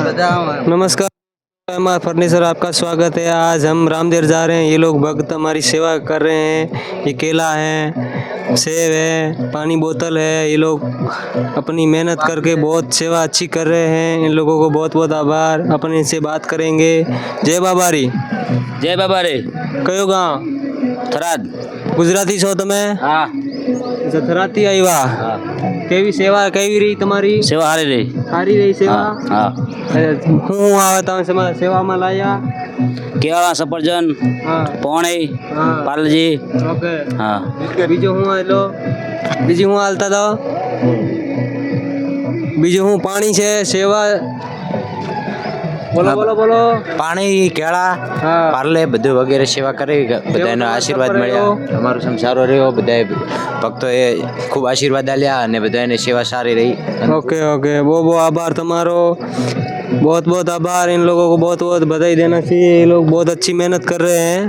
नमस्कार, हमारा फर्नीचर आपका स्वागत है। आज हम रामदेव जा रहे हैं। ये लोग भक्त हमारी सेवा कर रहे हैं। ये केला है, सेब है, पानी बोतल है। ये लोग अपनी मेहनत करके बहुत सेवा अच्छी कर रहे हैं। इन लोगों को बहुत बहुत आभार। अपन इनसे बात करेंगे। जय बाबारी। जय बाबा रे। कयो गाँव? थराद। ગુજરાતી છો તમે? હા. અચ્છા, થરાદથી આવ્યા. કેવી સેવા કેવી રહી તમારી? સેવા હારી રહી. સારી રહી સેવા? હા. હું આવે તમે સેવામાં લાયા? કેળા, સફરજન, હા, પોણી, હા, પાલજી. ઓકે. હા. બીજું હું આવેલો? બીજું હું હાલતા હતા? બીજું હું પાણી છે, સેવા? બોલો બોલો બોલો. પાણી, કેળા, હા, પાર્લે બધું વગેરે સેવા કરી બધાનો આશીર્વાદ મળ્યા. અમારો સમ સારો રહ્યો. બધાએ ભક્તોએ ખૂબ આશીર્વાદ આલ્યા અને બધાને સેવા સારી रही. ओके ओके, बहुत बहुत आभार तुम्हारो। बहुत बहुत आभार। इन लोगों को बहुत बहुत बधाई देना चाहिए। ये लोग बहुत अच्छी मेहनत कर रहे हैं।